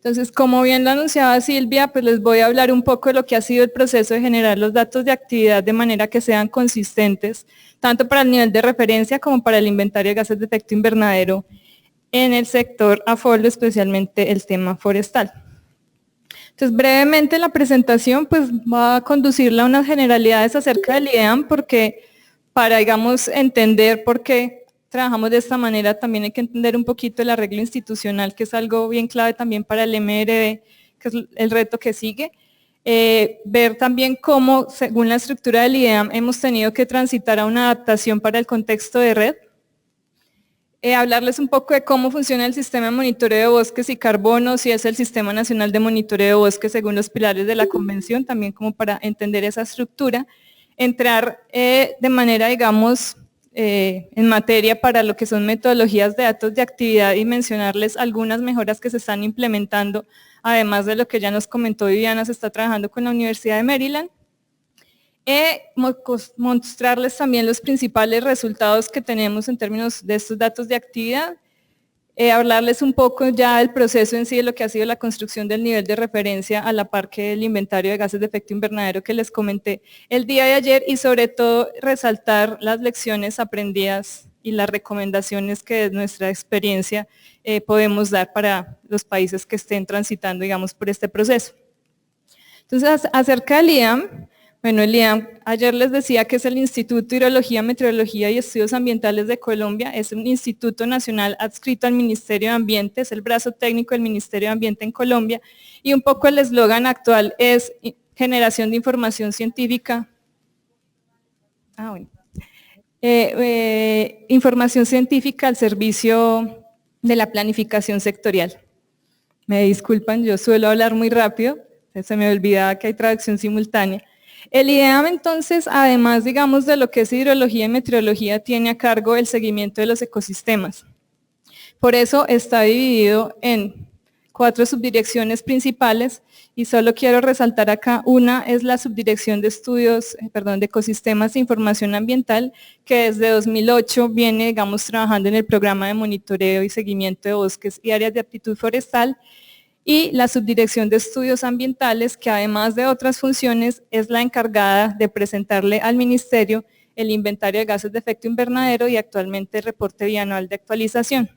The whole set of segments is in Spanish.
Entonces, como bien lo anunciaba Silvia, pues les voy a hablar un poco de lo que ha sido el proceso de generar los datos de actividad de manera que sean consistentes, tanto para el nivel de referencia como para el inventario de gases de efecto invernadero en el sector AFOL, especialmente el tema forestal. Entonces, brevemente la presentación pues va a conducirla a unas generalidades acerca del IDEAM, porque para, digamos, entender por qué trabajamos de esta manera, también hay que entender un poquito el arreglo institucional, que es algo bien clave también para el MRD, que es el reto que sigue. Ver también cómo, según la estructura del IDEAM, hemos tenido que transitar a una adaptación para el contexto de red. Hablarles un poco de cómo funciona el sistema de monitoreo de bosques y carbono, si es el Sistema Nacional de Monitoreo de Bosques según los pilares de la Convención, también como para entender esa estructura. Entrar de manera, digamos, en materia para lo que son metodologías de datos de actividad y mencionarles algunas mejoras que se están implementando, además de lo que ya nos comentó Viviana, se está trabajando con la Universidad de Maryland. Mostrarles también los principales resultados que tenemos en términos de estos datos de actividad. Hablarles un poco ya del proceso en sí de lo que ha sido la construcción del nivel de referencia a la par que el inventario de gases de efecto invernadero que les comenté el día de ayer, y sobre todo resaltar las lecciones aprendidas y las recomendaciones que de nuestra experiencia podemos dar para los países que estén transitando, digamos, por este proceso. Entonces, acerca del IDEAM, bueno, el IDEAM, ayer les decía que es el Instituto de Hidrología, Meteorología y Estudios Ambientales de Colombia, es un instituto nacional adscrito al Ministerio de Ambiente, es el brazo técnico del Ministerio de Ambiente en Colombia, y un poco el eslogan actual es generación de información científica. Información científica al servicio de la planificación sectorial. Me disculpan, yo suelo hablar muy rápido, se me olvidaba que hay traducción simultánea. El IDEAM entonces, además, digamos, de lo que es hidrología y meteorología, tiene a cargo el seguimiento de los ecosistemas. Por eso está dividido en 4 subdirecciones principales, y solo quiero resaltar acá una, es la subdirección de estudios, de ecosistemas e información ambiental, que desde 2008 viene, digamos, trabajando en el programa de monitoreo y seguimiento de bosques y áreas de aptitud forestal, y la subdirección de estudios ambientales, que además de otras funciones es la encargada de presentarle al ministerio el inventario de gases de efecto invernadero y actualmente el reporte bianual de actualización.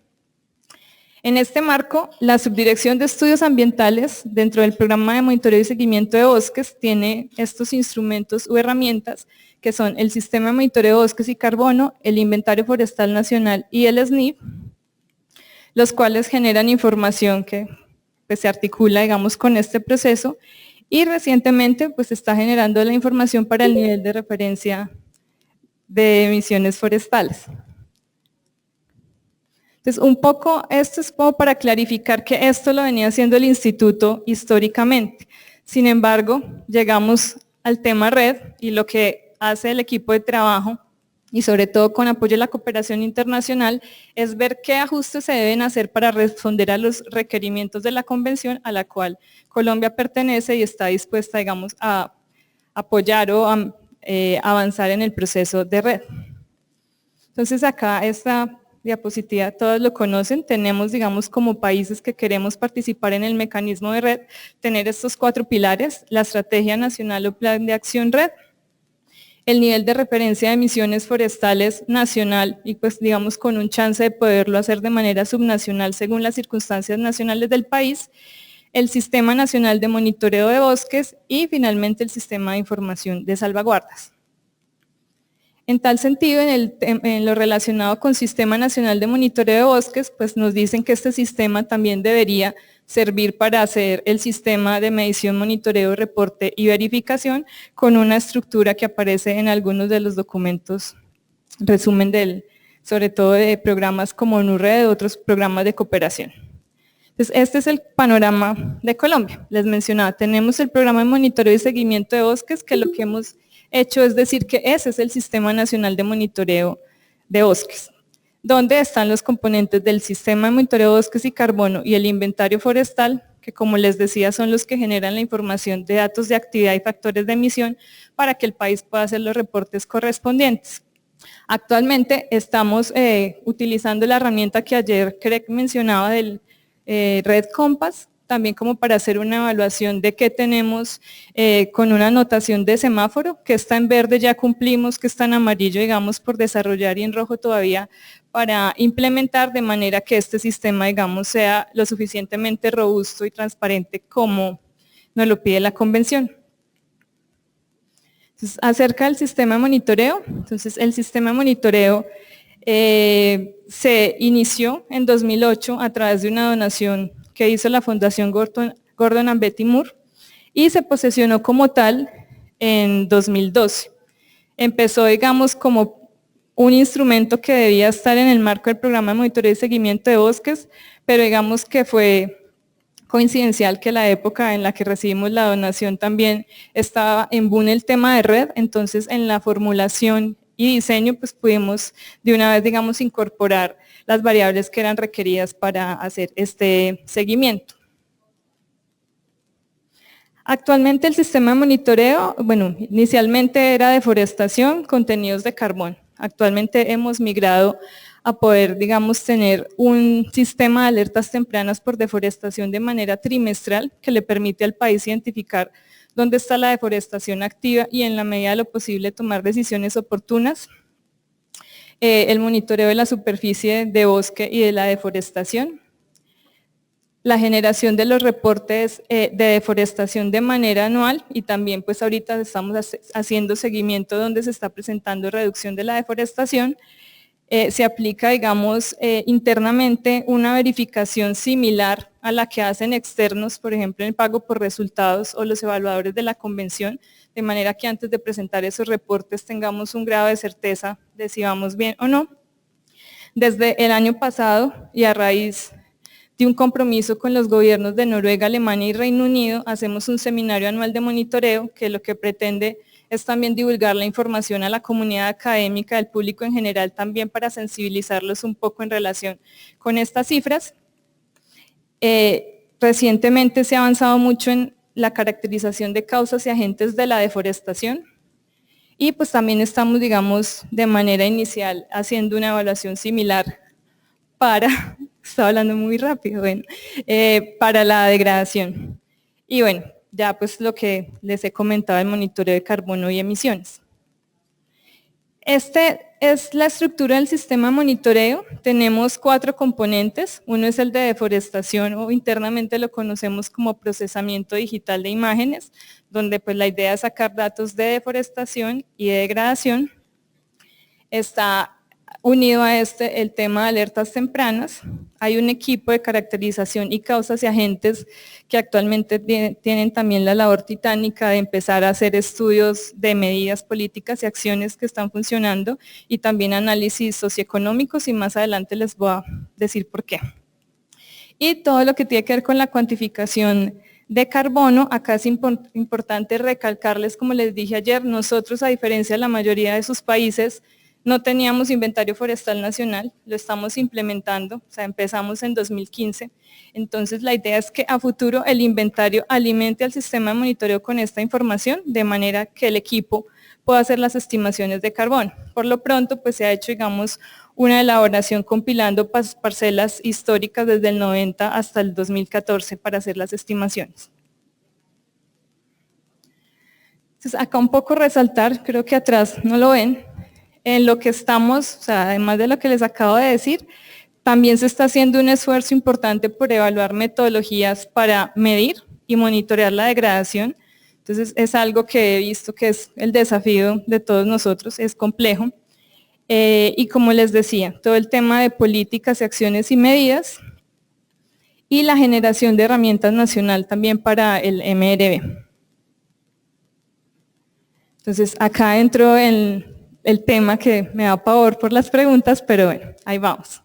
En este marco, la subdirección de estudios ambientales dentro del programa de monitoreo y seguimiento de bosques tiene estos instrumentos u herramientas que son el sistema de monitoreo de bosques y carbono, el inventario forestal nacional y el SNIP, los cuales generan información que pues se articula, digamos, con este proceso, y recientemente pues está generando la información para el nivel de referencia de emisiones forestales. Entonces, un poco, esto es como para clarificar que esto lo venía haciendo el instituto históricamente. Sin embargo, llegamos al tema red, y lo que hace el equipo de trabajo, y sobre todo con apoyo de la cooperación internacional, es ver qué ajustes se deben hacer para responder a los requerimientos de la convención a la cual Colombia pertenece y está dispuesta, digamos, a apoyar o a avanzar en el proceso de red. Entonces acá esta diapositiva, todos lo conocen, tenemos, digamos, como países que queremos participar en el mecanismo de red, tener estos 4 pilares: la estrategia nacional o plan de acción red, el nivel de referencia de emisiones forestales nacional, y pues digamos con un chance de poderlo hacer de manera subnacional según las circunstancias nacionales del país, el Sistema Nacional de Monitoreo de Bosques y finalmente el Sistema de Información de Salvaguardas. En tal sentido, en lo relacionado con Sistema Nacional de Monitoreo de Bosques, pues nos dicen que este sistema también debería servir para hacer el sistema de medición, monitoreo, reporte y verificación con una estructura que aparece en algunos de los documentos, resumen sobre todo de programas como NURRED y otros programas de cooperación. Entonces, este es el panorama de Colombia. Les mencionaba, tenemos el programa de monitoreo y seguimiento de bosques, que lo que hemos hecho es decir que ese es el Sistema Nacional de Monitoreo de Bosques, donde están los componentes del Sistema de Monitoreo de Bosques y Carbono y el inventario forestal, que como les decía son los que generan la información de datos de actividad y factores de emisión para que el país pueda hacer los reportes correspondientes. Actualmente estamos utilizando la herramienta que ayer Craig mencionaba del Red Compass, también como para hacer una evaluación de qué tenemos con una anotación de semáforo, que está en verde ya cumplimos, que está en amarillo, digamos, por desarrollar y en rojo todavía para implementar de manera que este sistema, digamos, sea lo suficientemente robusto y transparente como nos lo pide la convención. Entonces, acerca del sistema de monitoreo, entonces el sistema de monitoreo se inició en 2008 a través de una donación que hizo la Fundación Gordon and Betty Moore y se posesionó como tal en 2012. Empezó, digamos, como un instrumento que debía estar en el marco del programa de monitoreo y seguimiento de bosques, pero digamos que fue coincidencial que la época en la que recibimos la donación también estaba en boom el tema de red, entonces en la formulación y diseño pues pudimos de una vez, digamos, incorporar las variables que eran requeridas para hacer este seguimiento. Actualmente el sistema de monitoreo, bueno, inicialmente era deforestación, contenidos de carbón. Actualmente hemos migrado a poder, digamos, tener un sistema de alertas tempranas por deforestación de manera trimestral que le permite al país identificar dónde está la deforestación activa y en la medida de lo posible tomar decisiones oportunas. El monitoreo de la superficie de bosque y de la deforestación. La generación de los reportes de deforestación de manera anual y también pues ahorita estamos haciendo seguimiento donde se está presentando reducción de la deforestación. Se aplica, digamos, internamente una verificación similar a la que hacen externos, por ejemplo, en el pago por resultados o los evaluadores de la convención, de manera que antes de presentar esos reportes tengamos un grado de certeza de si vamos bien o no. Desde el año pasado y a raíz de un compromiso con los gobiernos de Noruega, Alemania y Reino Unido, hacemos un seminario anual de monitoreo que lo que pretende es también divulgar la información a la comunidad académica, al público en general, también para sensibilizarlos un poco en relación con estas cifras. Recientemente se ha avanzado mucho en la caracterización de causas y agentes de la deforestación y pues también estamos, digamos, de manera inicial haciendo una evaluación similar para, estaba hablando muy rápido, bueno, para la degradación. Y bueno, ya pues lo que les he comentado, el monitoreo de carbono y emisiones. Este es la estructura del sistema de monitoreo. Tenemos 4 componentes. Uno es el de deforestación o internamente lo conocemos como procesamiento digital de imágenes, donde pues la idea es sacar datos de deforestación y de degradación. Está unido a este el tema de alertas tempranas. Hay un equipo de caracterización y causas y agentes que actualmente tienen también la labor titánica de empezar a hacer estudios de medidas políticas y acciones que están funcionando y también análisis socioeconómicos y más adelante les voy a decir por qué. Y todo lo que tiene que ver con la cuantificación de carbono, acá es importante recalcarles, como les dije ayer, nosotros a diferencia de la mayoría de sus países, no teníamos inventario forestal nacional, lo estamos implementando, o sea, empezamos en 2015, entonces la idea es que a futuro el inventario alimente al sistema de monitoreo con esta información, de manera que el equipo pueda hacer las estimaciones de carbono. Por lo pronto, pues se ha hecho, digamos, una elaboración compilando parcelas históricas desde el 90 hasta el 2014 para hacer las estimaciones. Entonces, acá un poco resaltar, creo que atrás no lo ven, en lo que estamos, o sea, además de lo que les acabo de decir, también se está haciendo un esfuerzo importante por evaluar metodologías para medir y monitorear la degradación. Entonces es algo que he visto que es el desafío de todos nosotros, es complejo. Y como les decía, todo el tema de políticas, acciones y medidas y la generación de herramientas nacional también para el MRB. Entonces acá entro en el tema que me da pavor por las preguntas, pero bueno, ahí vamos.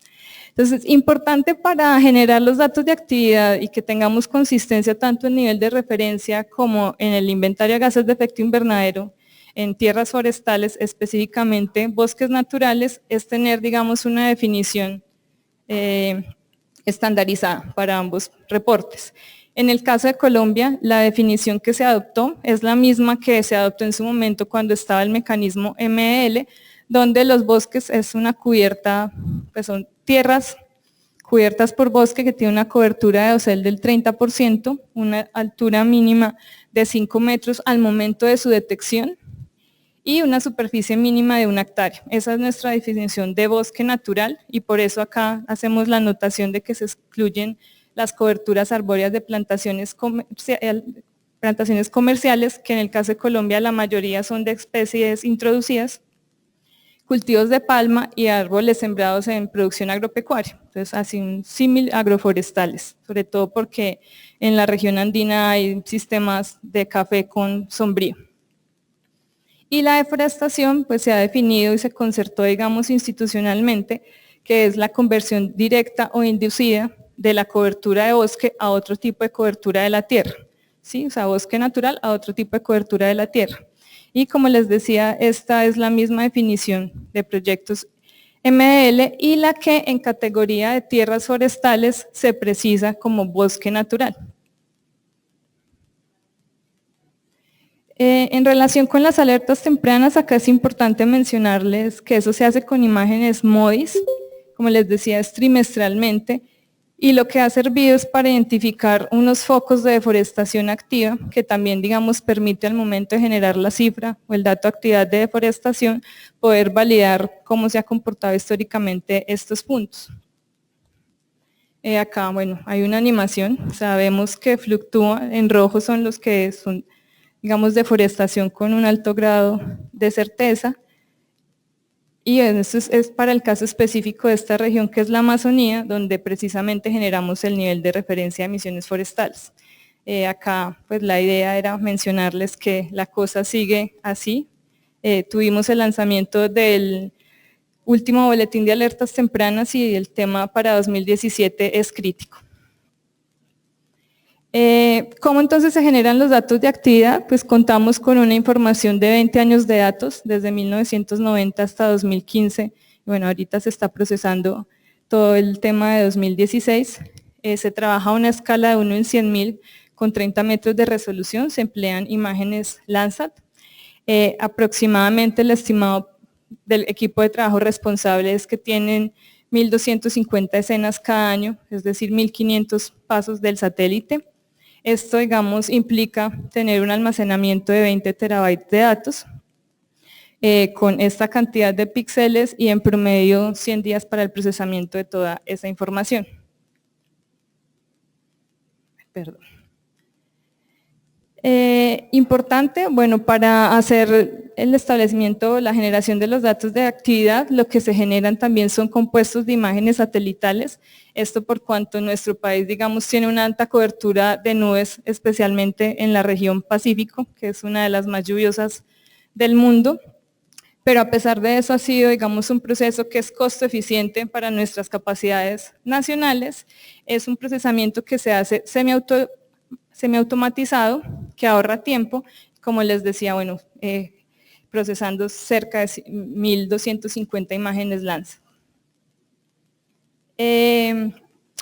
Entonces, importante para generar los datos de actividad y que tengamos consistencia tanto en nivel de referencia como en el inventario de gases de efecto invernadero, en tierras forestales, específicamente bosques naturales, es tener, digamos, una definición estandarizada para ambos reportes. En el caso de Colombia, la definición que se adoptó es la misma que se adoptó en su momento cuando estaba el mecanismo ML, donde los bosques es una cubierta, pues son tierras cubiertas por bosque que tiene una cobertura de dosel del 30%, una altura mínima de 5 metros al momento de su detección y una superficie mínima de 1 hectárea. Esa es nuestra definición de bosque natural y por eso acá hacemos la anotación de que se excluyen las coberturas arbóreas de plantaciones comerciales, que en el caso de Colombia la mayoría son de especies introducidas, cultivos de palma y árboles sembrados en producción agropecuaria. Entonces, así un símil agroforestales, sobre todo porque en la región andina hay sistemas de café con sombrío. Y la deforestación pues se ha definido y se concertó, digamos, institucionalmente, que es la conversión directa o inducida de la cobertura de bosque a otro tipo de cobertura de la tierra. ¿Sí? O sea, bosque natural a otro tipo de cobertura de la tierra. Y como les decía, esta es la misma definición de proyectos MDL y la que en categoría de tierras forestales se precisa como bosque natural. En relación con las alertas tempranas, acá es importante mencionarles que eso se hace con imágenes MODIS, como les decía, es trimestralmente, y lo que ha servido es para identificar unos focos de deforestación activa, que también, digamos, permite al momento de generar la cifra o el dato de actividad de deforestación, poder validar cómo se ha comportado históricamente estos puntos. Acá, bueno, hay una animación, sabemos que fluctúa, en rojo son los que son, digamos, deforestación con un alto grado de certeza, y eso es para el caso específico de esta región que es la Amazonía, donde precisamente generamos el nivel de referencia de emisiones forestales. Acá pues la idea era mencionarles que la cosa sigue así. Tuvimos el lanzamiento del último boletín de alertas tempranas y el tema para 2017 es crítico. ¿Cómo entonces se generan los datos de actividad? Pues contamos con una información de 20 años de datos, desde 1990 hasta 2015. Bueno, ahorita se está procesando todo el tema de 2016. Se trabaja a una escala de 1 en 100.000 con 30 metros de resolución, se emplean imágenes Landsat. Aproximadamente el estimado del equipo de trabajo responsable es que tienen 1.250 escenas cada año, es decir, 1.500 pasos del satélite. Esto, digamos, implica tener un almacenamiento de 20 terabytes de datos con esta cantidad de píxeles y en promedio 100 días para el procesamiento de toda esa información. Perdón. Importante, bueno, para hacer el establecimiento, la generación de los datos de actividad, lo que se generan también son compuestos de imágenes satelitales, esto por cuanto nuestro país, digamos, tiene una alta cobertura de nubes, especialmente en la región Pacífico, que es una de las más lluviosas del mundo, pero a pesar de eso ha sido, digamos, un proceso que es costo eficiente para nuestras capacidades nacionales, es un procesamiento que se hace semiautomatizado, que ahorra tiempo, como les decía, bueno, procesando cerca de 1.250 imágenes Landsat.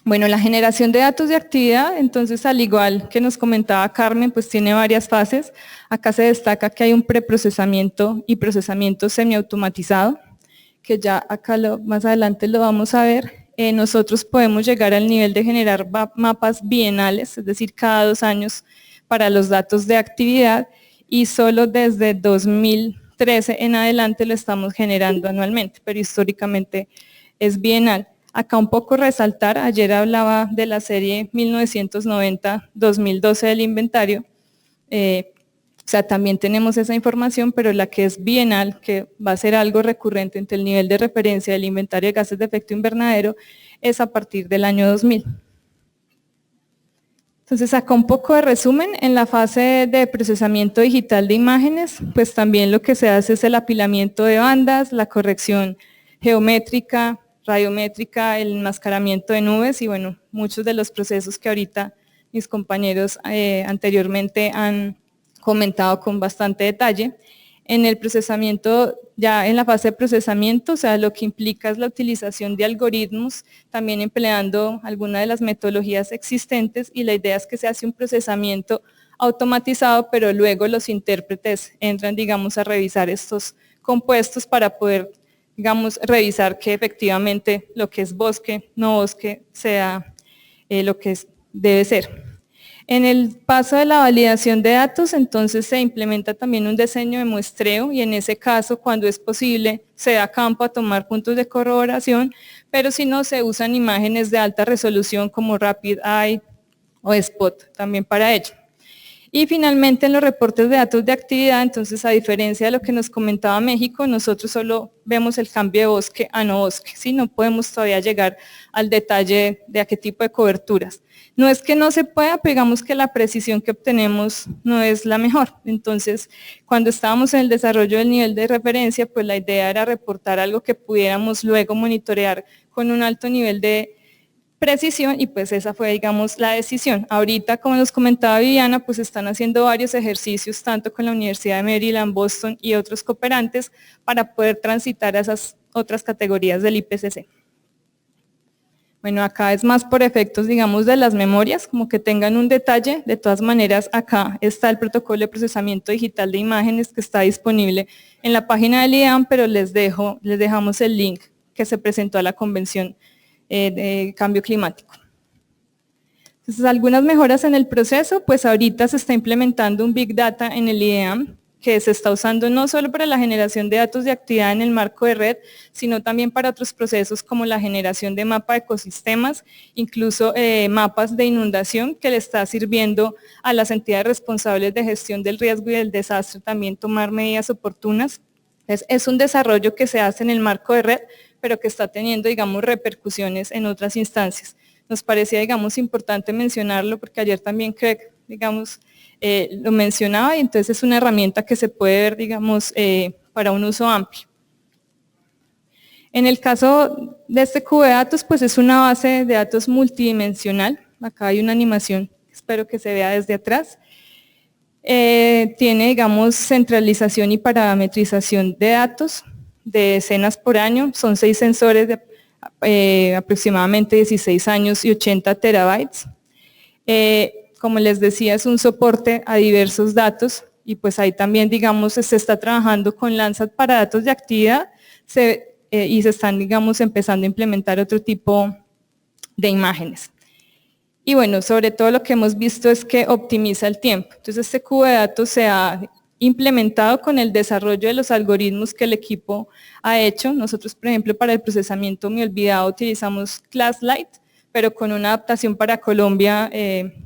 Bueno, la generación de datos de actividad, entonces al igual que nos comentaba Carmen, pues tiene varias fases. Acá se destaca que hay un preprocesamiento y procesamiento semiautomatizado, que ya acá más adelante lo vamos a ver. Nosotros podemos llegar al nivel de generar mapas bienales, es decir, cada 2 años para los datos de actividad, y solo desde 2013 en adelante lo estamos generando anualmente, pero históricamente es bienal. Acá un poco resaltar, ayer hablaba de la serie 1990-2012 del inventario, o sea, también tenemos esa información, pero la que es bienal, que va a ser algo recurrente entre el nivel de referencia del inventario de gases de efecto invernadero, es a partir del año 2000. Entonces, acá un poco de resumen, en la fase de procesamiento digital de imágenes, pues también lo que se hace es el apilamiento de bandas, la corrección geométrica, radiométrica, el enmascaramiento de nubes y bueno, muchos de los procesos que ahorita mis compañeros anteriormente han comentado con bastante detalle. En el procesamiento, ya en la fase de procesamiento, o sea, lo que implica es la utilización de algoritmos, también empleando alguna de las metodologías existentes, y la idea es que se hace un procesamiento automatizado, pero luego los intérpretes entran, digamos, a revisar estos compuestos para poder, digamos, revisar que efectivamente lo que es bosque, no bosque, sea lo que debe ser. En el paso de la validación de datos, entonces se implementa también un diseño de muestreo y en ese caso, cuando es posible, se da campo a tomar puntos de corroboración, pero si no, se usan imágenes de alta resolución como Rapid Eye o Spot también para ello. Y finalmente en los reportes de datos de actividad, entonces a diferencia de lo que nos comentaba México, nosotros solo vemos el cambio de bosque a no bosque, ¿sí? No podemos todavía llegar al detalle de a qué tipo de coberturas. No es que no se pueda, pero digamos que la precisión que obtenemos no es la mejor. Entonces, cuando estábamos en el desarrollo del nivel de referencia, pues la idea era reportar algo que pudiéramos luego monitorear con un alto nivel de precisión y pues esa fue, digamos, la decisión. Ahorita, como nos comentaba Viviana, pues están haciendo varios ejercicios, tanto con la Universidad de Maryland, Boston y otros cooperantes, para poder transitar a esas otras categorías del IPCC. Bueno, acá es más por efectos, digamos, de las memorias, como que tengan un detalle. De todas maneras, acá está el protocolo de procesamiento digital de imágenes que está disponible en la página del IDEAM, pero les dejamos el link que se presentó a la convención de cambio climático. Entonces, algunas mejoras en el proceso, pues ahorita se está implementando un Big Data en el IDEAM, que se está usando no solo para la generación de datos de actividad en el marco de red, sino también para otros procesos como la generación de mapa de ecosistemas, incluso mapas de inundación que le está sirviendo a las entidades responsables de gestión del riesgo y del desastre también tomar medidas oportunas. Entonces, es un desarrollo que se hace en el marco de red, pero que está teniendo, digamos, repercusiones en otras instancias. Nos parecía, digamos, importante mencionarlo porque ayer también Craig, digamos, lo mencionaba y entonces es una herramienta que se puede ver, digamos, para un uso amplio. En el caso de este cubo de datos, pues es una base de datos multidimensional. Acá hay una animación, espero que se vea desde atrás. Tiene, digamos, centralización y parametrización de datos de decenas por año. Son 6 sensores de aproximadamente 16 años y 80 terabytes. Como les decía, es un soporte a diversos datos y pues ahí también, digamos, se está trabajando con Landsat para datos de actividad y se están, digamos, empezando a implementar otro tipo de imágenes. Y bueno, sobre todo lo que hemos visto es que optimiza el tiempo. Entonces este cubo de datos se ha implementado con el desarrollo de los algoritmos que el equipo ha hecho. Nosotros, por ejemplo, para el procesamiento Mi Olvidado utilizamos ClassLight, pero con una adaptación para Colombia,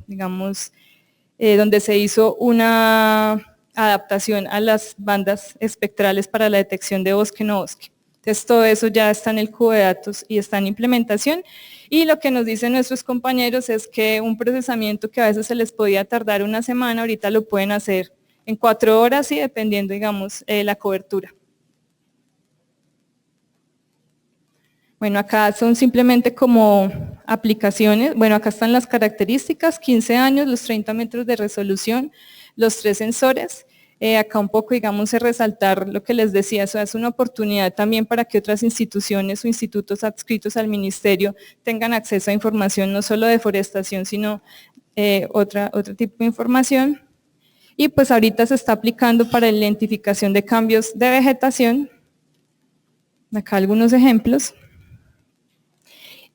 digamos, donde se hizo una adaptación a las bandas espectrales para la detección de bosque no bosque. Entonces todo eso ya está en el cubo de datos y está en implementación. Y lo que nos dicen nuestros compañeros es que un procesamiento que a veces se les podía tardar una semana, ahorita lo pueden hacer en 4 horas y dependiendo, digamos, la cobertura. Bueno, acá son simplemente como aplicaciones. Bueno, acá están las características, 15 años, los 30 metros de resolución, los 3 sensores. Acá un poco, digamos, resaltar lo que les decía, eso es una oportunidad también para que otras instituciones o institutos adscritos al ministerio tengan acceso a información no solo de deforestación, sino otro tipo de información. Y pues ahorita se está aplicando para la identificación de cambios de vegetación. Acá algunos ejemplos.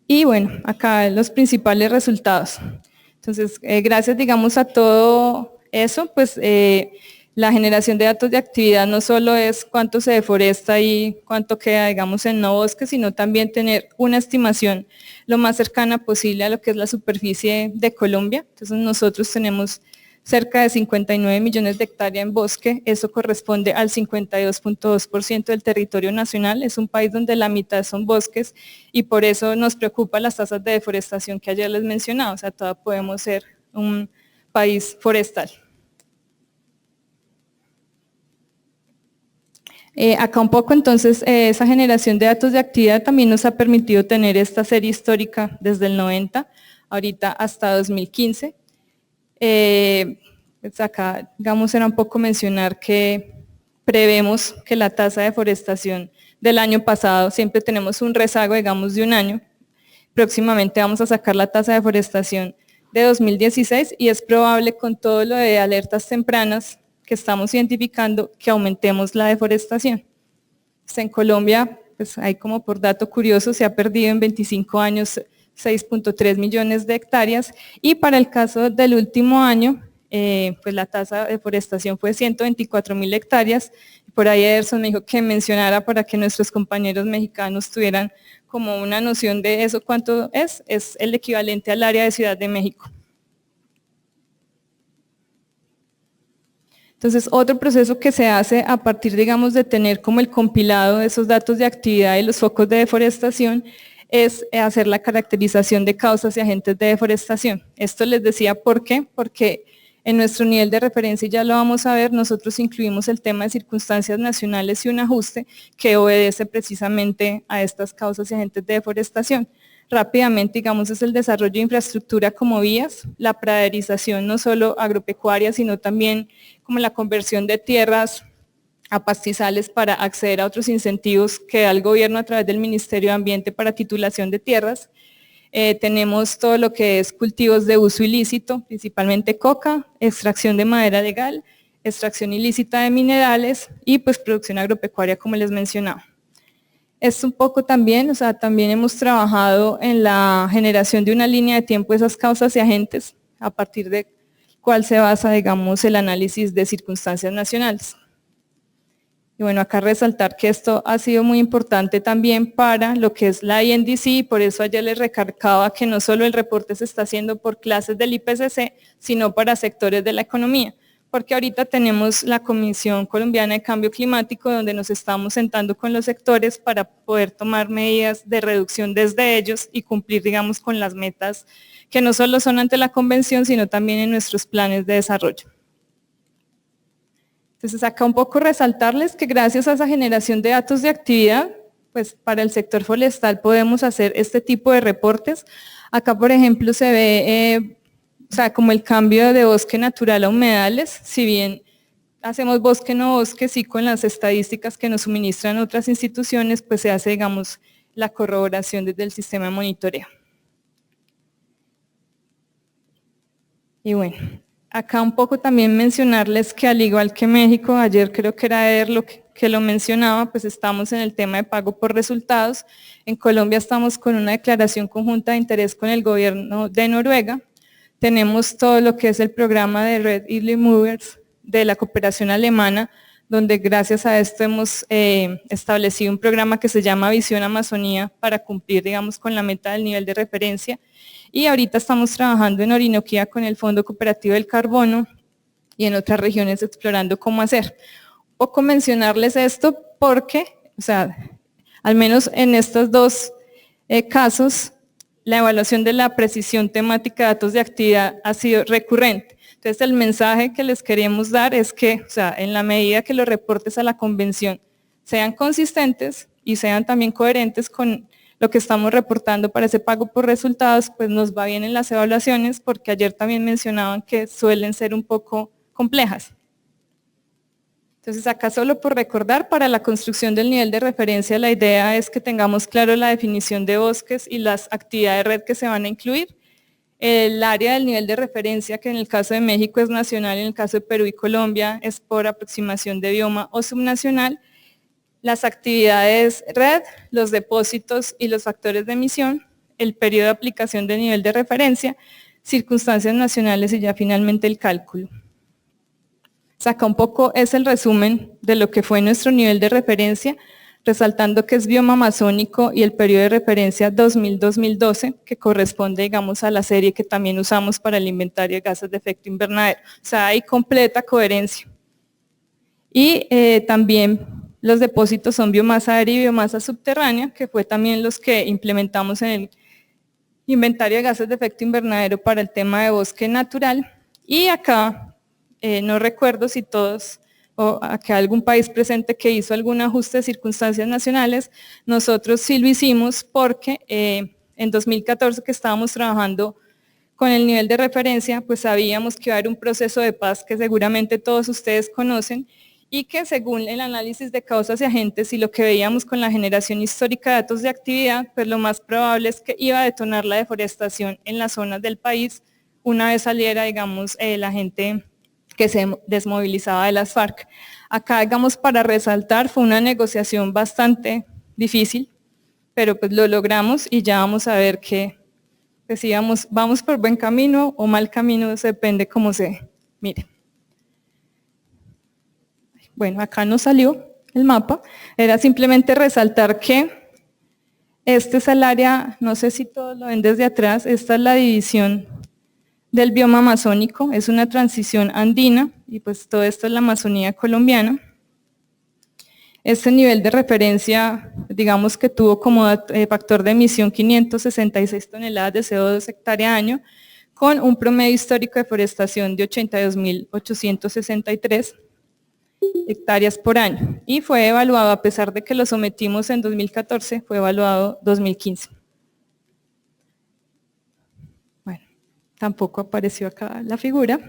Y bueno, acá los principales resultados. Entonces, gracias, digamos, a todo eso, pues la generación de datos de actividad no solo es cuánto se deforesta y cuánto queda, digamos, en no bosque, sino también tener una estimación lo más cercana posible a lo que es la superficie de Colombia. Entonces, nosotros tenemos cerca de 59 millones de hectáreas en bosque, eso corresponde al 52.2% del territorio nacional, es un país donde la mitad son bosques y por eso nos preocupan las tasas de deforestación que ayer les mencionaba, o sea, todavía podemos ser un país forestal. Acá un poco entonces esa generación de datos de actividad también nos ha permitido tener esta serie histórica desde el 90, ahorita hasta 2015. Pues acá, digamos, era un poco mencionar que prevemos que la tasa de deforestación del año pasado, siempre tenemos un rezago, digamos, de un año, próximamente vamos a sacar la tasa de deforestación de 2016 y es probable con todo lo de alertas tempranas que estamos identificando que aumentemos la deforestación. Pues en Colombia pues ahí como por dato curioso, se ha perdido en 25 años 6.3 millones de hectáreas, y para el caso del último año, pues la tasa de deforestación fue 124.000 hectáreas. Por ahí Ederson me dijo que mencionara para que nuestros compañeros mexicanos tuvieran como una noción de eso, cuánto es el equivalente al área de Ciudad de México. Entonces, otro proceso que se hace a partir, digamos, de tener como el compilado de esos datos de actividad y los focos de deforestación es hacer la caracterización de causas y agentes de deforestación. Esto les decía por qué, porque en nuestro nivel de referencia, y ya lo vamos a ver, nosotros incluimos el tema de circunstancias nacionales y un ajuste que obedece precisamente a estas causas y agentes de deforestación. Rápidamente, digamos, es el desarrollo de infraestructura como vías, la praderización no solo agropecuaria, sino también como la conversión de tierras a pastizales para acceder a otros incentivos que da el gobierno a través del Ministerio de Ambiente para titulación de tierras. Tenemos todo lo que es cultivos de uso ilícito, principalmente coca, extracción de madera legal, extracción ilícita de minerales y pues producción agropecuaria, como les mencionaba. Es un poco también, o sea, también hemos trabajado en la generación de una línea de tiempo de esas causas y agentes, a partir de cuál se basa, digamos, el análisis de circunstancias nacionales. Y bueno, acá resaltar que esto ha sido muy importante también para lo que es la INDC, por eso ayer les recargaba que no solo el reporte se está haciendo por clases del IPCC, sino para sectores de la economía, porque ahorita tenemos la Comisión Colombiana de Cambio Climático, donde nos estamos sentando con los sectores para poder tomar medidas de reducción desde ellos y cumplir, digamos, con las metas que no solo son ante la convención, sino también en nuestros planes de desarrollo. Entonces acá un poco resaltarles que gracias a esa generación de datos de actividad, pues para el sector forestal podemos hacer este tipo de reportes. Acá por ejemplo se ve, o sea, como el cambio de bosque natural a humedales, si bien hacemos bosque no bosque, sí con las estadísticas que nos suministran otras instituciones, pues se hace, digamos, la corroboración desde el sistema de monitoreo. Y bueno, acá un poco también mencionarles que al igual que México, ayer creo que era Eder que lo mencionaba, pues estamos en el tema de pago por resultados. En Colombia estamos con una declaración conjunta de interés con el gobierno de Noruega. Tenemos todo lo que es el programa de Red Early Movers de la cooperación alemana, donde gracias a esto hemos establecido un programa que se llama Visión Amazonía para cumplir, digamos, con la meta del nivel de referencia. Y ahorita estamos trabajando en Orinoquía con el Fondo Cooperativo del Carbono y en otras regiones explorando cómo hacer. Un poco mencionarles esto porque, o sea, al menos en estos dos casos, la evaluación de la precisión temática de datos de actividad ha sido recurrente. Entonces el mensaje que les queremos dar es que, o sea, en la medida que los reportes a la convención sean consistentes y sean también coherentes con lo que estamos reportando para ese pago por resultados, pues nos va bien en las evaluaciones, porque ayer también mencionaban que suelen ser un poco complejas. Entonces acá solo por recordar, para la construcción del nivel de referencia la idea es que tengamos claro la definición de bosques y las actividades de red que se van a incluir, el área del nivel de referencia, que en el caso de México es nacional, en el caso de Perú y Colombia es por aproximación de bioma o subnacional, las actividades red, los depósitos y los factores de emisión, el periodo de aplicación del nivel de referencia, circunstancias nacionales y ya finalmente el cálculo. Acá un poco es el resumen de lo que fue nuestro nivel de referencia, resaltando que es bioma amazónico y el periodo de referencia 2000-2012, que corresponde, digamos, a la serie que también usamos para el inventario de gases de efecto invernadero. O sea, hay completa coherencia. Y también los depósitos son biomasa aérea y biomasa subterránea, que fue también los que implementamos en el inventario de gases de efecto invernadero para el tema de bosque natural. Y acá, no recuerdo si todos, o acá algún país presente que hizo algún ajuste de circunstancias nacionales, nosotros sí lo hicimos porque en 2014 que estábamos trabajando con el nivel de referencia, pues sabíamos que iba a haber un proceso de paz que seguramente todos ustedes conocen, y que según el análisis de causas y agentes y lo que veíamos con la generación histórica de datos de actividad, pues lo más probable es que iba a detonar la deforestación en las zonas del país una vez saliera, digamos, la gente que se desmovilizaba de las FARC. Acá, digamos, para resaltar, fue una negociación bastante difícil, pero pues lo logramos y ya vamos a ver que pues, si vamos por buen camino o mal camino, eso depende cómo se mire. Bueno, acá nos salió el mapa, era simplemente resaltar que este es el área, no sé si todos lo ven desde atrás, esta es la división del bioma amazónico, es una transición andina y pues todo esto es la Amazonía colombiana. Este nivel de referencia, digamos que tuvo como factor de emisión 566 toneladas de CO2 hectárea año, con un promedio histórico de deforestación de 82.863 hectáreas por año. Y fue evaluado, a pesar de que lo sometimos en 2014, fue evaluado 2015. Bueno, tampoco apareció acá la figura.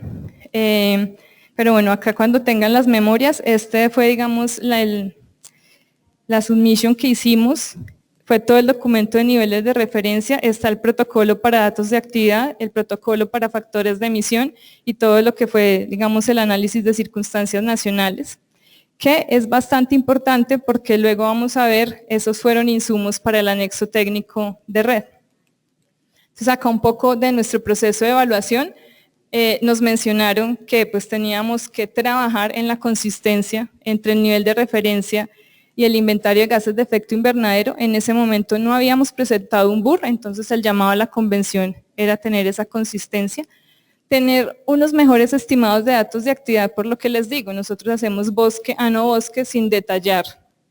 Pero bueno, acá cuando tengan las memorias, este fue, digamos, la submission que hicimos, fue todo el documento de niveles de referencia, está el protocolo para datos de actividad, el protocolo para factores de emisión y todo lo que fue, digamos, el análisis de circunstancias nacionales, que es bastante importante porque luego vamos a ver, esos fueron insumos para el anexo técnico de red. Entonces acá un poco de nuestro proceso de evaluación, nos mencionaron que pues teníamos que trabajar en la consistencia entre el nivel de referencia y el inventario de gases de efecto invernadero. En ese momento no habíamos presentado un BUR, entonces el llamado a la convención era tener esa consistencia, tener unos mejores estimados de datos de actividad, por lo que les digo, nosotros hacemos bosque a no bosque sin detallar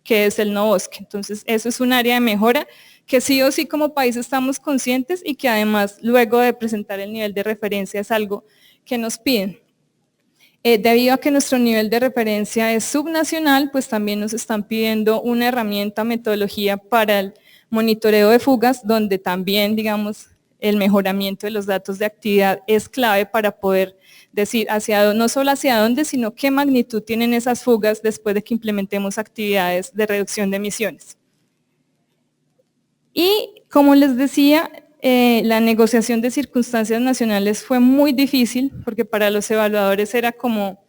qué es el no bosque, entonces eso es un área de mejora que sí o sí como país estamos conscientes y que además luego de presentar el nivel de referencia es algo que nos piden. Debido a que nuestro nivel de referencia es subnacional, pues también nos están pidiendo una herramienta, metodología para el monitoreo de fugas, donde también, digamos, el mejoramiento de los datos de actividad es clave para poder decir no solo hacia dónde, sino qué magnitud tienen esas fugas después de que implementemos actividades de reducción de emisiones. Y como les decía, la negociación de circunstancias nacionales fue muy difícil porque para los evaluadores era como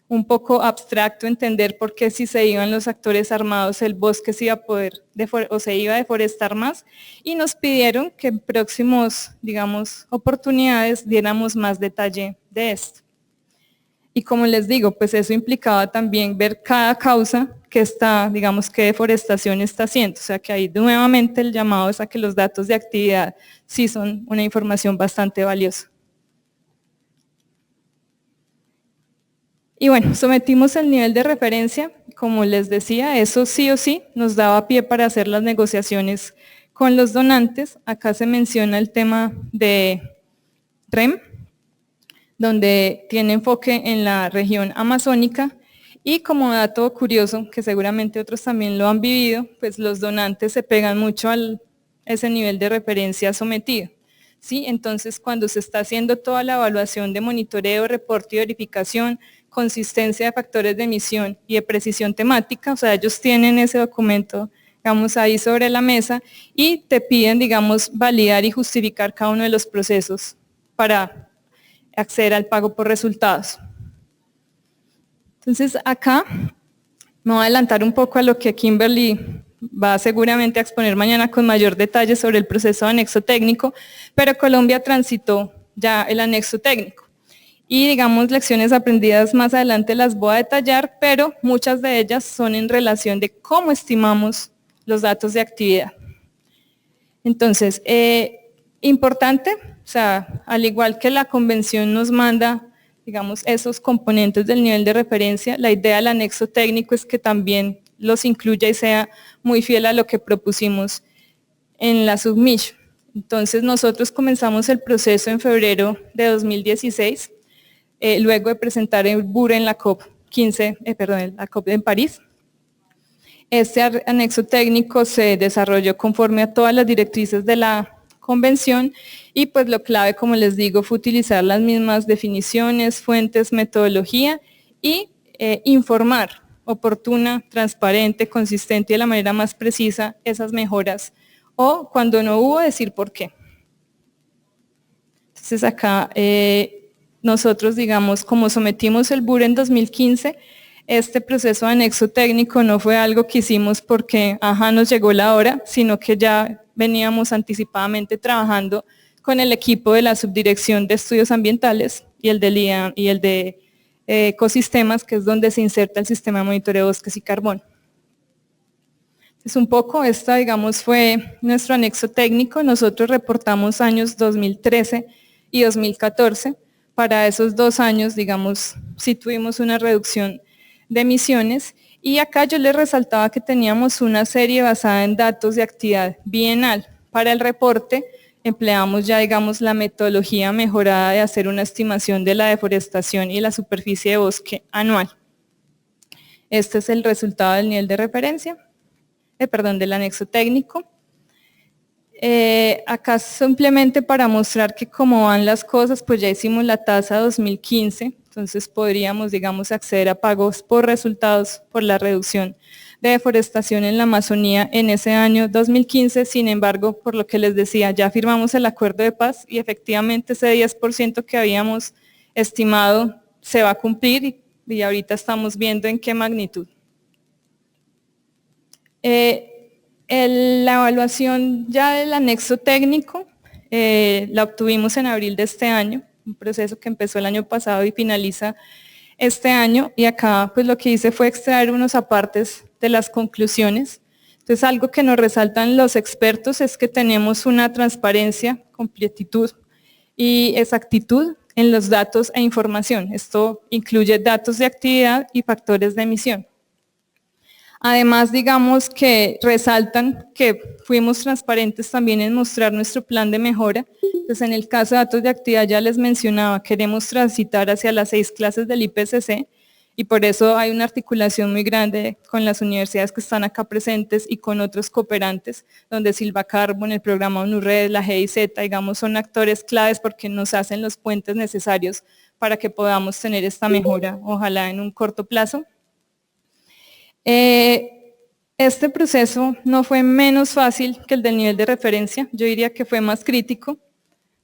un poco abstracto entender por qué si se iban los actores armados el bosque se iba a poder se iba a deforestar más, y nos pidieron que en próximos, digamos, oportunidades diéramos más detalle de esto. Y como les digo, pues eso implicaba también ver cada causa que está, digamos, qué deforestación está haciendo. O sea que ahí nuevamente el llamado es a que los datos de actividad sí son una información bastante valiosa. Y bueno, sometimos el nivel de referencia, como les decía, eso sí o sí nos daba pie para hacer las negociaciones con los donantes. Acá se menciona el tema de REM, donde tiene enfoque en la región amazónica, y como dato curioso, que seguramente otros también lo han vivido, pues los donantes se pegan mucho a ese nivel de referencia sometido. ¿Sí? Entonces, cuando se está haciendo toda la evaluación de monitoreo, reporte y verificación, consistencia de factores de emisión y de precisión temática, o sea, ellos tienen ese documento, digamos, ahí sobre la mesa y te piden, digamos, validar y justificar cada uno de los procesos para acceder al pago por resultados. Entonces, acá me voy a adelantar un poco a lo que Kimberly va seguramente a exponer mañana con mayor detalle sobre el proceso de anexo técnico, pero Colombia transitó ya el anexo técnico. Y digamos, lecciones aprendidas más adelante las voy a detallar, pero muchas de ellas son en relación de cómo estimamos los datos de actividad. Entonces, importante, o sea, al igual que la convención nos manda, digamos, esos componentes del nivel de referencia, la idea del anexo técnico es que también los incluya y sea muy fiel a lo que propusimos en la submission. Entonces, nosotros comenzamos el proceso en febrero de 2016, luego de presentar el BUR en la COP15, la COP en París. Este anexo técnico se desarrolló conforme a todas las directrices de la convención y pues lo clave, como les digo, fue utilizar las mismas definiciones, fuentes, metodología y informar oportuna, transparente, consistente y de la manera más precisa esas mejoras, o cuando no hubo, decir por qué. Entonces acá nosotros, digamos, como sometimos el BUR en 2015, este proceso de anexo técnico no fue algo que hicimos porque, nos llegó la hora, sino que ya veníamos anticipadamente trabajando con el equipo de la Subdirección de Estudios Ambientales y el de Ecosistemas, que es donde se inserta el sistema de monitoreo de bosques y carbón. Es un poco, esta digamos fue nuestro anexo técnico. Nosotros reportamos años 2013 y 2014. Para esos 2 años, digamos, sí tuvimos una reducción de emisiones, y acá yo les resaltaba que teníamos una serie basada en datos de actividad bienal. Para el reporte empleamos ya, digamos, la metodología mejorada de hacer una estimación de la deforestación y la superficie de bosque anual. Este es el resultado del nivel de referencia. Del anexo técnico. Acá simplemente para mostrar que cómo van las cosas, pues ya hicimos la tasa 2015, entonces podríamos, digamos, acceder a pagos por resultados por la reducción de deforestación en la Amazonía en ese año 2015. Sin embargo, por lo que les decía, ya firmamos el acuerdo de paz y efectivamente ese 10% que habíamos estimado se va a cumplir, y ahorita estamos viendo en qué magnitud. La evaluación ya del anexo técnico la obtuvimos en abril de este año, un proceso que empezó el año pasado y finaliza este año, y acá pues lo que hice fue extraer unos apartes de las conclusiones. Entonces, algo que nos resaltan los expertos es que tenemos una transparencia, completitud y exactitud en los datos e información. Esto incluye datos de actividad y factores de emisión. Además, digamos que resaltan que fuimos transparentes también en mostrar nuestro plan de mejora. Entonces, en el caso de datos de actividad ya les mencionaba, queremos transitar hacia las 6 clases del IPCC, y por eso hay una articulación muy grande con las universidades que están acá presentes y con otros cooperantes, donde Silva Carbon, el programa ONU-RED, la GIZ, digamos, son actores claves porque nos hacen los puentes necesarios para que podamos tener esta mejora, ojalá en un corto plazo. Este proceso no fue menos fácil que el del nivel de referencia, yo diría que fue más crítico,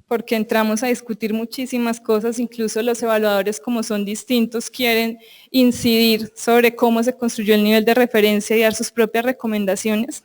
porque entramos a discutir muchísimas cosas, incluso los evaluadores, como son distintos, quieren incidir sobre cómo se construyó el nivel de referencia y dar sus propias recomendaciones.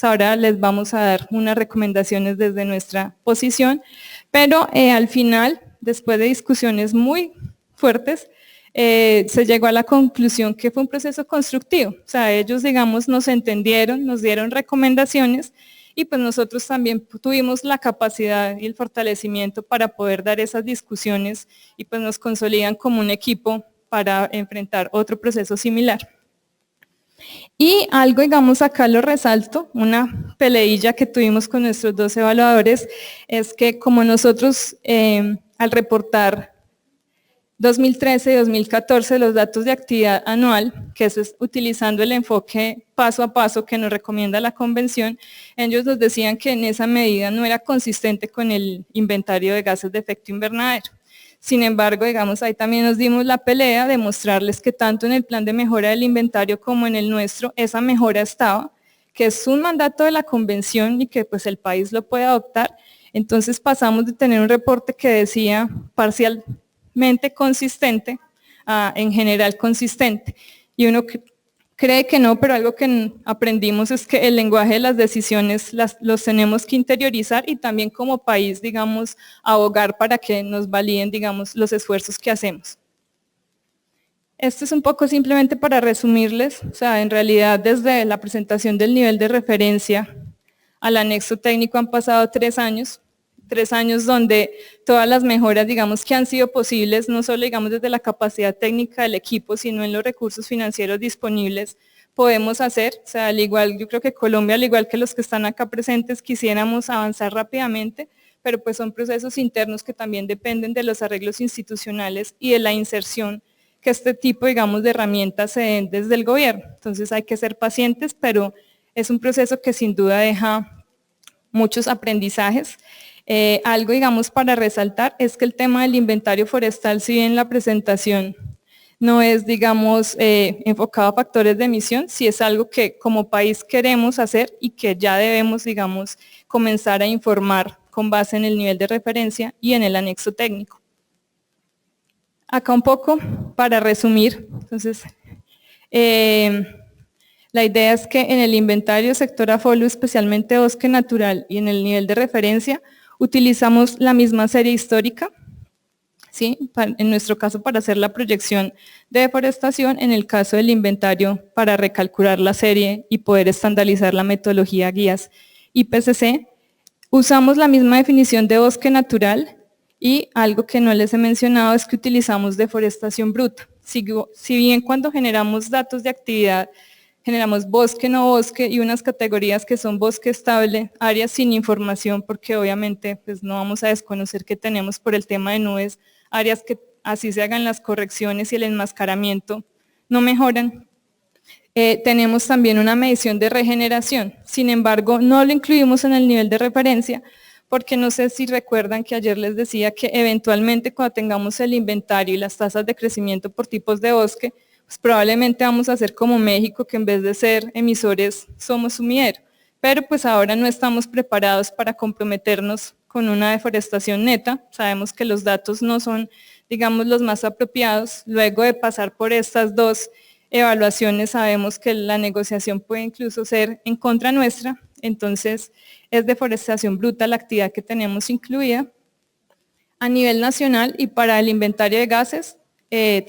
Ahora les vamos a dar unas recomendaciones desde nuestra posición, pero al final, después de discusiones muy fuertes, se llegó a la conclusión que fue un proceso constructivo. O sea, ellos, digamos, nos entendieron, nos dieron recomendaciones, y pues nosotros también tuvimos la capacidad y el fortalecimiento para poder dar esas discusiones, y pues nos consolidan como un equipo para enfrentar otro proceso similar. Y algo, digamos, acá lo resalto, una peleilla que tuvimos con nuestros 2 evaluadores, es que como nosotros al reportar 2013 y 2014 los datos de actividad anual, que eso es utilizando el enfoque paso a paso que nos recomienda la convención, ellos nos decían que en esa medida no era consistente con el inventario de gases de efecto invernadero. Sin embargo, digamos, ahí también nos dimos la pelea de mostrarles que tanto en el plan de mejora del inventario como en el nuestro, esa mejora estaba, que es un mandato de la convención y que pues el país lo puede adoptar. Entonces pasamos de tener un reporte que decía parcialmente consistente a en general consistente, y uno cree que no, pero algo que aprendimos es que el lenguaje de las decisiones los tenemos que interiorizar, y también como país, digamos, abogar para que nos validen, digamos, los esfuerzos que hacemos. Esto es un poco simplemente para resumirles, o sea, en realidad desde la presentación del nivel de referencia al anexo técnico han pasado 3 años, 3 años donde todas las mejoras, digamos, que han sido posibles, no solo, digamos, desde la capacidad técnica del equipo, sino en los recursos financieros disponibles, podemos hacer. O sea, al igual, yo creo que Colombia, al igual que los que están acá presentes, quisiéramos avanzar rápidamente, pero pues son procesos internos que también dependen de los arreglos institucionales y de la inserción que este tipo, digamos, de herramientas se den desde el gobierno. Entonces hay que ser pacientes, pero es un proceso que sin duda deja muchos aprendizajes. Algo, digamos, para resaltar es que el tema del inventario forestal, si bien la presentación no es, digamos, enfocado a factores de emisión, sí es algo que como país queremos hacer y que ya debemos, digamos, comenzar a informar con base en el nivel de referencia y en el anexo técnico. Acá un poco para resumir, entonces, La idea es que en el inventario sector AFOLU, especialmente bosque natural y en el nivel de referencia, utilizamos la misma serie histórica, ¿sí? En nuestro caso para hacer la proyección de deforestación, en el caso del inventario para recalcular la serie y poder estandarizar la metodología guías IPCC. Usamos la misma definición de bosque natural y algo que no les he mencionado es que utilizamos deforestación bruta. Si bien cuando generamos datos de actividad generamos bosque, no bosque y unas categorías que son bosque estable, áreas sin información, porque obviamente pues, no vamos a desconocer que tenemos por el tema de nubes, áreas que así se hagan las correcciones y el enmascaramiento, no mejoran. Tenemos también una medición de regeneración, sin embargo no lo incluimos en el nivel de referencia, porque no sé si recuerdan que ayer les decía que eventualmente cuando tengamos el inventario y las tasas de crecimiento por tipos de bosque, pues probablemente vamos a hacer como México, que en vez de ser emisores somos sumidero, pero pues ahora no estamos preparados para comprometernos con una deforestación neta, sabemos que los datos no son, digamos, los más apropiados, luego de pasar por estas dos evaluaciones sabemos que la negociación puede incluso ser en contra nuestra, entonces es deforestación bruta la actividad que tenemos incluida. A nivel nacional y para el inventario de gases,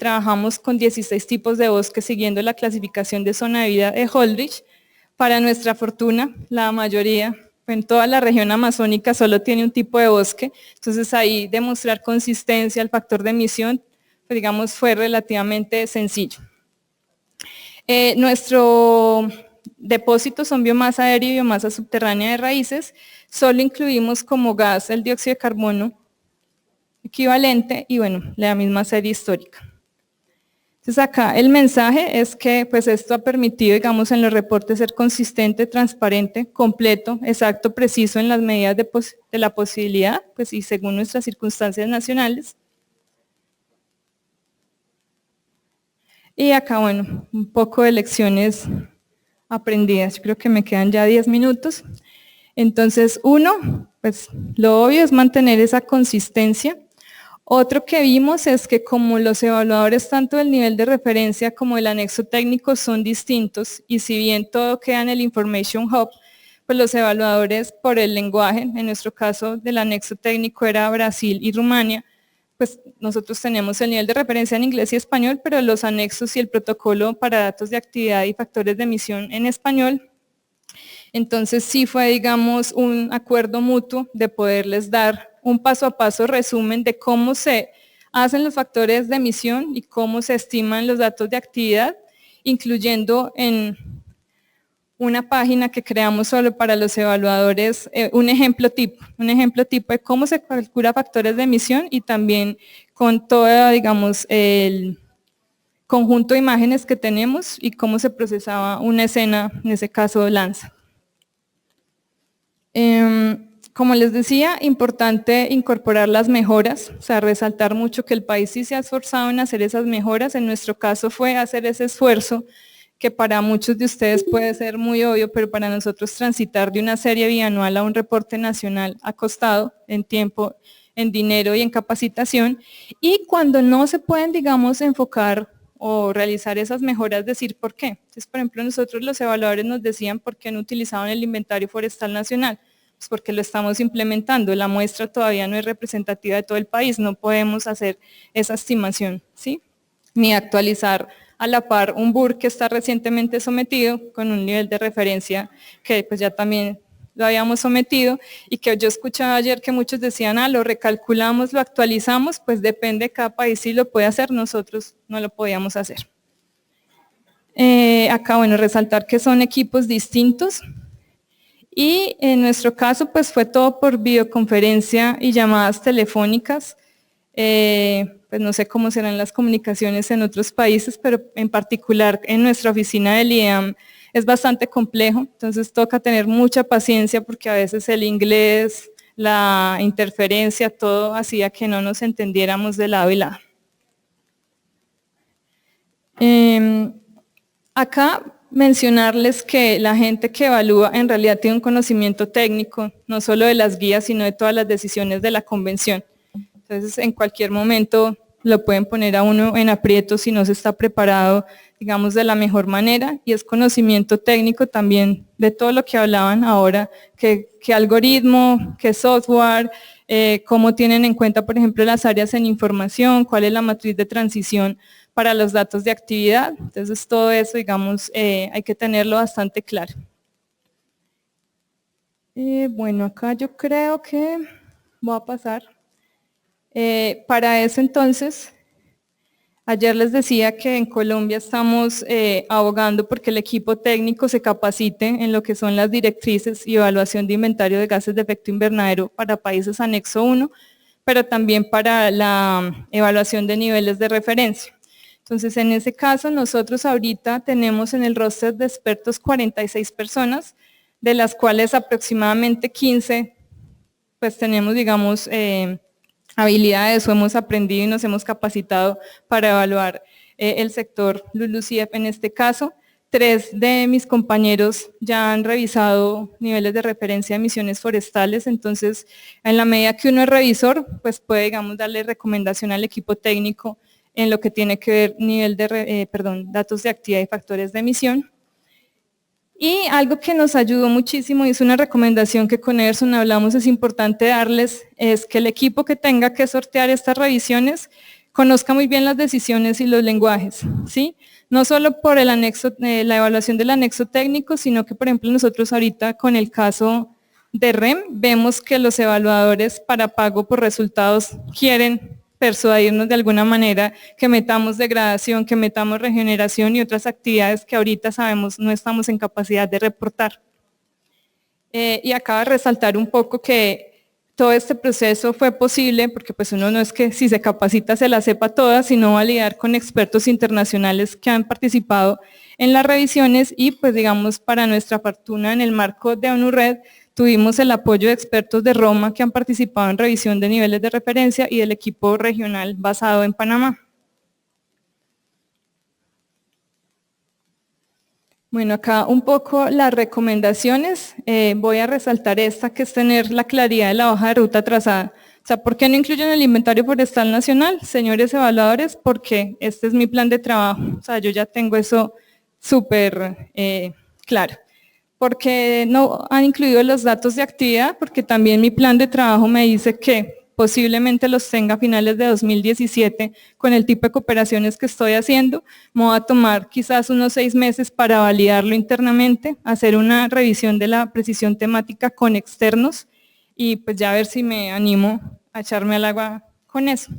trabajamos con 16 tipos de bosques siguiendo la clasificación de zona de vida de Holdridge. Para nuestra fortuna, la mayoría, en toda la región amazónica solo tiene un tipo de bosque, entonces ahí demostrar consistencia al factor de emisión, pues digamos, fue relativamente sencillo. Nuestro depósito son biomasa aérea y biomasa subterránea de raíces, solo incluimos como gas el dióxido de carbono equivalente y bueno, la misma serie histórica. Entonces acá el mensaje es que pues esto ha permitido, digamos, en los reportes ser consistente, transparente, completo, exacto, preciso en las medidas de la posibilidad, pues y según nuestras circunstancias nacionales. Y acá, bueno, un poco de lecciones aprendidas, yo creo que me quedan ya 10 minutos. Entonces, uno, pues lo obvio es mantener esa consistencia. Otro que vimos es que como los evaluadores tanto del nivel de referencia como el anexo técnico son distintos y si bien todo queda en el Information Hub, pues los evaluadores por el lenguaje, en nuestro caso del anexo técnico era Brasil y Rumania, pues nosotros tenemos el nivel de referencia en inglés y español, pero los anexos y el protocolo para datos de actividad y factores de emisión en español. Entonces sí fue, digamos, un acuerdo mutuo de poderles dar un paso a paso resumen de cómo se hacen los factores de emisión y cómo se estiman los datos de actividad, incluyendo en una página que creamos solo para los evaluadores, un ejemplo tipo de cómo se calcula factores de emisión y también con toda, digamos, el conjunto de imágenes que tenemos y cómo se procesaba una escena, en ese caso Lanza. Como les decía, importante incorporar las mejoras, o sea, resaltar mucho que el país sí se ha esforzado en hacer esas mejoras, en nuestro caso fue hacer ese esfuerzo que para muchos de ustedes puede ser muy obvio, pero para nosotros transitar de una serie bianual a un reporte nacional ha costado en tiempo, en dinero y en capacitación, y cuando no se pueden, digamos, enfocar o realizar esas mejoras, decir por qué. Entonces, por ejemplo, nosotros los evaluadores nos decían por qué no utilizaban el inventario forestal nacional, pues porque lo estamos implementando, la muestra todavía no es representativa de todo el país, no podemos hacer esa estimación, ¿sí? Ni actualizar a la par un BUR que está recientemente sometido con un nivel de referencia que pues ya también lo habíamos sometido y que yo escuchaba ayer que muchos decían, lo recalculamos, lo actualizamos, pues depende de cada país si lo puede hacer, nosotros no lo podíamos hacer. Acá, bueno, resaltar que son equipos distintos y en nuestro caso pues fue todo por videoconferencia y llamadas telefónicas. Pues no sé cómo serán las comunicaciones en otros países, pero en particular en nuestra oficina del IEAM es bastante complejo, entonces toca tener mucha paciencia porque a veces el inglés, la interferencia, todo hacía que no nos entendiéramos de lado y lado. Acá mencionarles que la gente que evalúa en realidad tiene un conocimiento técnico, no solo de las guías, sino de todas las decisiones de la convención. Entonces, en cualquier momento lo pueden poner a uno en aprietos si no se está preparado, digamos, de la mejor manera, y es conocimiento técnico también de todo lo que hablaban ahora, qué algoritmo, qué software, cómo tienen en cuenta, por ejemplo, las áreas en información, cuál es la matriz de transición para los datos de actividad. Entonces, todo eso, digamos, hay que tenerlo bastante claro. Bueno, acá yo creo que voy a pasar. Para eso, entonces, ayer les decía que en Colombia estamos abogando porque el equipo técnico se capacite en lo que son las directrices y evaluación de inventario de gases de efecto invernadero para países anexo 1, pero también para la evaluación de niveles de referencia. Entonces, en ese caso, nosotros ahorita tenemos en el roster de expertos 46 personas, de las cuales aproximadamente 15, pues tenemos, digamos, habilidades o hemos aprendido y nos hemos capacitado para evaluar el sector LULUCF en este caso. 3 de mis compañeros ya han revisado niveles de referencia de emisiones forestales, entonces en la medida que uno es revisor, pues puede, digamos, darle recomendación al equipo técnico en lo que tiene que ver nivel de, datos de actividad y factores de emisión. Y algo que nos ayudó muchísimo y es una recomendación que con Ederson hablamos, es importante darles, es que el equipo que tenga que sortear estas revisiones conozca muy bien las decisiones y los lenguajes, ¿sí? No solo por el anexo, la evaluación del anexo técnico, sino que, por ejemplo, nosotros ahorita con el caso de REM, vemos que los evaluadores para pago por resultados quieren persuadirnos de alguna manera que metamos degradación, que metamos regeneración y otras actividades que ahorita sabemos no estamos en capacidad de reportar. Y acaba de resaltar un poco que todo este proceso fue posible porque pues uno no es que si se capacita se la sepa toda, sino validar con expertos internacionales que han participado en las revisiones y pues digamos para nuestra fortuna en el marco de ONU-RED tuvimos el apoyo de expertos de Roma que han participado en revisión de niveles de referencia y del equipo regional basado en Panamá. Bueno, acá un poco las recomendaciones, voy a resaltar esta que es tener la claridad de la hoja de ruta trazada. O sea, ¿por qué no incluyen el inventario forestal nacional? Señores evaluadores, porque este es mi plan de trabajo, o sea, yo ya tengo eso súper claro. Porque no han incluido los datos de actividad, porque también mi plan de trabajo me dice que posiblemente los tenga a finales de 2017 con el tipo de cooperaciones que estoy haciendo. Me voy a tomar quizás unos 6 meses para validarlo internamente, hacer una revisión de la precisión temática con externos y pues ya a ver si me animo a echarme al agua con eso.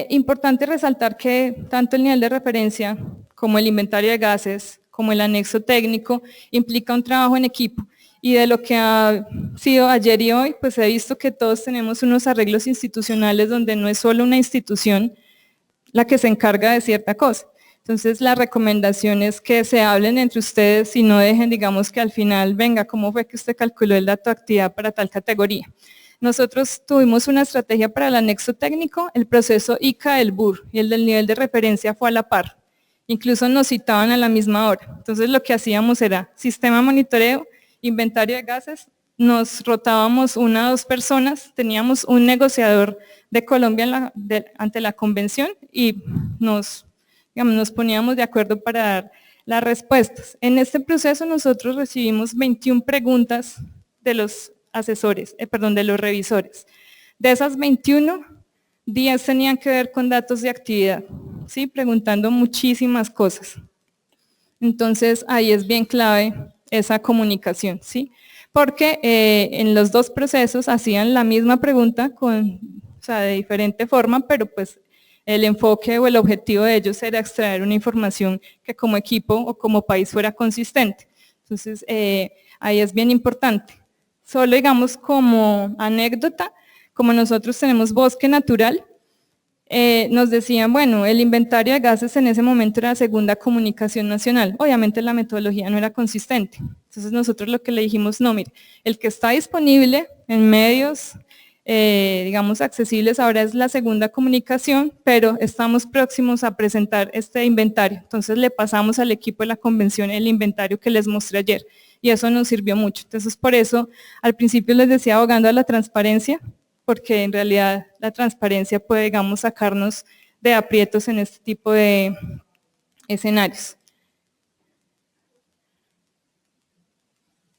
Importante resaltar que tanto el nivel de referencia como el inventario de gases, como el anexo técnico, implica un trabajo en equipo. Y de lo que ha sido ayer y hoy, pues he visto que todos tenemos unos arreglos institucionales donde no es solo una institución la que se encarga de cierta cosa. Entonces la recomendación es que se hablen entre ustedes y no dejen, digamos, que al final venga, ¿cómo fue que usted calculó el dato de actividad para tal categoría? Nosotros tuvimos una estrategia para el anexo técnico, el proceso ICA del BUR y el del nivel de referencia fue a la par. Incluso nos citaban a la misma hora. Entonces lo que hacíamos era sistema de monitoreo, inventario de gases, nos rotábamos 1 o 2 personas, teníamos un negociador de Colombia ante la convención y nos poníamos de acuerdo para dar las respuestas. En este proceso nosotros recibimos 21 preguntas de los asesores, de los revisores. De esas 21, 10 tenían que ver con datos de actividad, ¿sí? Preguntando muchísimas cosas. Entonces ahí es bien clave esa comunicación, ¿sí? Porque en los 2 procesos hacían la misma pregunta de diferente forma, pero pues el enfoque o el objetivo de ellos era extraer una información que como equipo o como país fuera consistente. Entonces ahí es bien importante. Solo digamos como anécdota, como nosotros tenemos bosque natural, nos decían, bueno, el inventario de gases en ese momento era la segunda comunicación nacional. Obviamente la metodología no era consistente. Entonces nosotros lo que le dijimos, no, mire, el que está disponible en medios, digamos, accesibles ahora es la segunda comunicación, pero estamos próximos a presentar este inventario. Entonces le pasamos al equipo de la convención el inventario que les mostré ayer y eso nos sirvió mucho. Entonces por eso al principio les decía abogando a la transparencia, porque en realidad la transparencia puede, digamos, sacarnos de aprietos en este tipo de escenarios.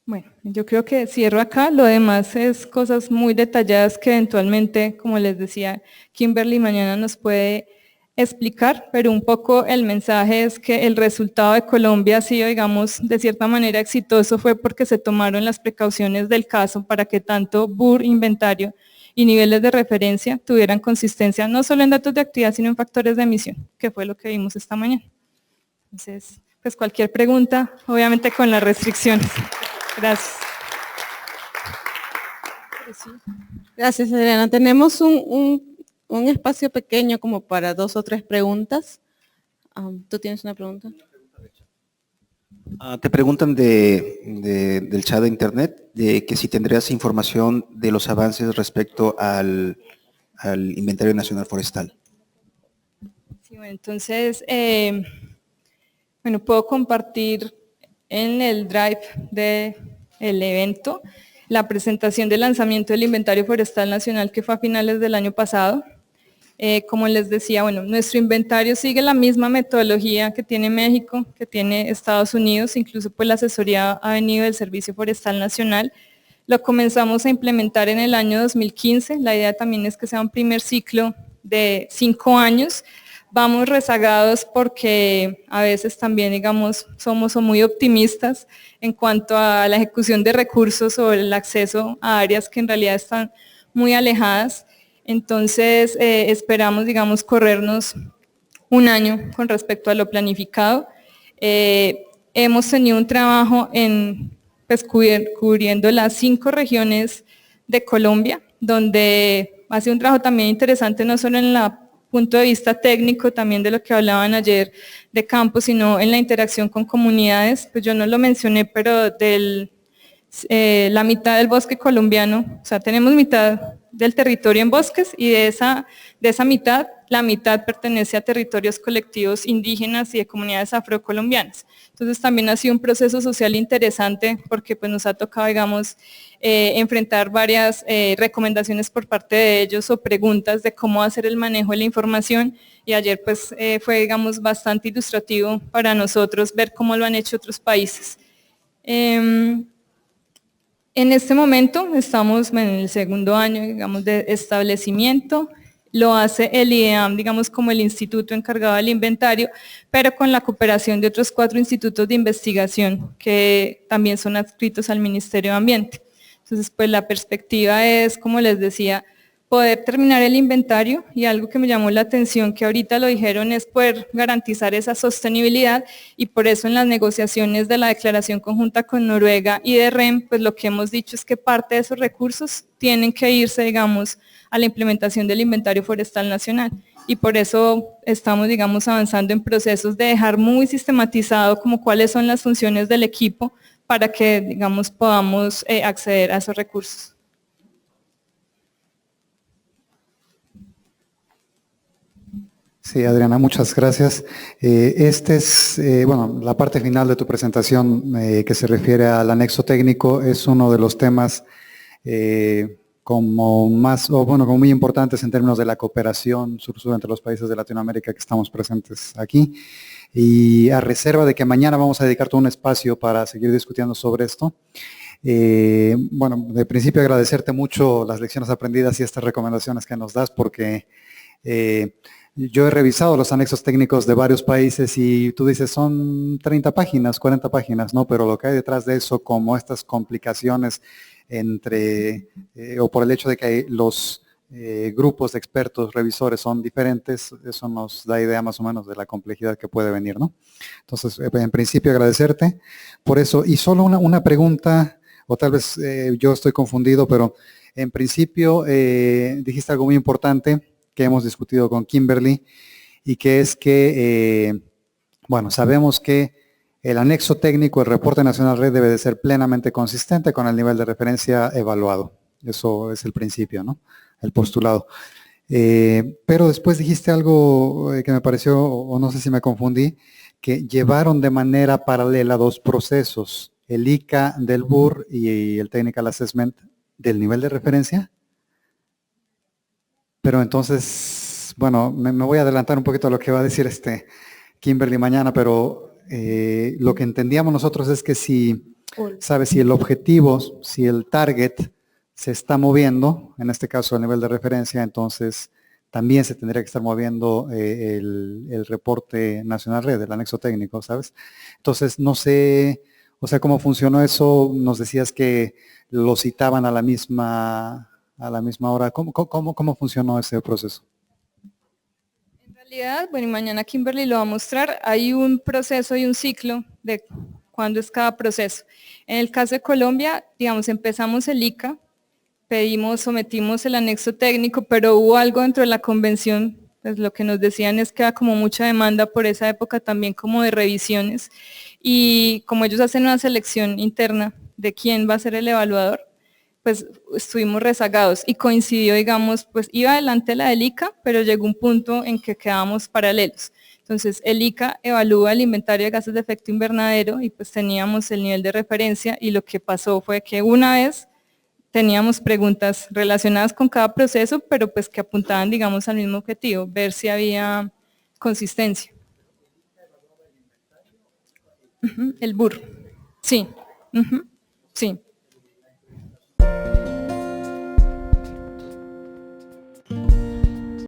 Bueno, yo creo que cierro acá, lo demás es cosas muy detalladas que eventualmente, como les decía, Kimberly mañana nos puede explicar, pero un poco el mensaje es que el resultado de Colombia ha sido, digamos, de cierta manera exitoso, fue porque se tomaron las precauciones del caso para que tanto BUR, inventario y niveles de referencia tuvieran consistencia, no solo en datos de actividad, sino en factores de emisión, que fue lo que vimos esta mañana. Entonces, pues cualquier pregunta, obviamente con las restricciones. Gracias. Gracias, Adriana. Tenemos un espacio pequeño como para 2 o 3 preguntas. ¿Tú tienes una pregunta? Te preguntan del chat de internet, de que si tendrías información de los avances respecto al Inventario Nacional Forestal. Sí, bueno, entonces, bueno, puedo compartir en el drive del evento la presentación del lanzamiento del Inventario Forestal Nacional que fue a finales del año pasado. Como les decía, bueno, nuestro inventario sigue la misma metodología que tiene México, que tiene Estados Unidos, incluso pues la asesoría ha venido del Servicio Forestal Nacional. Lo comenzamos a implementar en el año 2015, la idea también es que sea un primer ciclo de 5 años. Vamos rezagados porque a veces también, digamos, somos muy optimistas en cuanto a la ejecución de recursos o el acceso a áreas que en realidad están muy alejadas. Entonces, esperamos, digamos, corrernos un año con respecto a lo planificado. Hemos tenido un trabajo pues, cubriendo las 5 regiones de Colombia, donde ha sido un trabajo también interesante, no solo en el punto de vista técnico, también de lo que hablaban ayer de campo, sino en la interacción con comunidades. Pues yo no lo mencioné, pero la mitad del bosque colombiano, o sea, tenemos mitad del territorio en bosques y de esa mitad, la mitad pertenece a territorios colectivos indígenas y de comunidades afrocolombianas. Entonces también ha sido un proceso social interesante porque pues, nos ha tocado, digamos, enfrentar varias recomendaciones por parte de ellos o preguntas de cómo hacer el manejo de la información y ayer pues fue, digamos, bastante ilustrativo para nosotros ver cómo lo han hecho otros países. En este momento estamos en el segundo año, digamos, de establecimiento, lo hace el IDEAM, digamos, como el instituto encargado del inventario, pero con la cooperación de otros 4 institutos de investigación que también son adscritos al Ministerio de Ambiente. Entonces, pues la perspectiva es, como les decía, poder terminar el inventario y algo que me llamó la atención que ahorita lo dijeron es poder garantizar esa sostenibilidad y por eso en las negociaciones de la declaración conjunta con Noruega y de REM, pues lo que hemos dicho es que parte de esos recursos tienen que irse, digamos, a la implementación del inventario forestal nacional y por eso estamos, digamos, avanzando en procesos de dejar muy sistematizado como cuáles son las funciones del equipo para que, digamos, podamos acceder a esos recursos. Sí, Adriana, muchas gracias. Este es, bueno, la parte final de tu presentación que se refiere al anexo técnico es uno de los temas como más, o bueno, como muy importantes en términos de la cooperación sur-sur entre los países de Latinoamérica que estamos presentes aquí. Y a reserva de que mañana vamos a dedicar todo un espacio para seguir discutiendo sobre esto. Bueno, de principio agradecerte mucho las lecciones aprendidas y estas recomendaciones que nos das porque yo he revisado los anexos técnicos de varios países y tú dices son 30 páginas, 40 páginas, ¿no? Pero lo que hay detrás de eso, como estas complicaciones entre, o por el hecho de que los grupos de expertos, revisores son diferentes, eso nos da idea más o menos de la complejidad que puede venir, ¿no? Entonces, en principio agradecerte por eso. Y solo una pregunta, o tal vez yo estoy confundido, pero en principio dijiste algo muy importante que hemos discutido con Kimberly y que es que, bueno, sabemos que el anexo técnico, el reporte nacional red debe de ser plenamente consistente con el nivel de referencia evaluado. Eso es el principio, ¿no? El postulado. Pero después dijiste algo que me pareció, o no sé si me confundí, que llevaron de manera paralela 2 procesos, el ICA del BUR y el Technical Assessment del nivel de referencia. Pero entonces, bueno, me voy a adelantar un poquito a lo que va a decir Kimberly mañana, pero lo que entendíamos nosotros es que si, ¿sabes? Si el objetivo, si el target se está moviendo, en este caso a nivel de referencia, entonces también se tendría que estar moviendo el reporte nacional red, el anexo técnico, ¿sabes? Entonces, no sé, o sea, cómo funcionó eso. Nos decías que lo citaban a la misma hora. ¿Cómo funcionó ese proceso? En realidad, bueno, y mañana Kimberly lo va a mostrar, hay un proceso y un ciclo de cuándo es cada proceso. En el caso de Colombia, digamos, empezamos el ICA, sometimos el anexo técnico, pero hubo algo dentro de la convención, pues lo que nos decían es que había como mucha demanda por esa época también como de revisiones, y como ellos hacen una selección interna de quién va a ser el evaluador, pues estuvimos rezagados y coincidió, digamos, pues iba adelante la del ICA, pero llegó un punto en que quedábamos paralelos. Entonces el ICA evalúa el inventario de gases de efecto invernadero y pues teníamos el nivel de referencia, y lo que pasó fue que una vez teníamos preguntas relacionadas con cada proceso, pero pues que apuntaban, digamos, al mismo objetivo, ver si había consistencia. El BUR, sí, sí.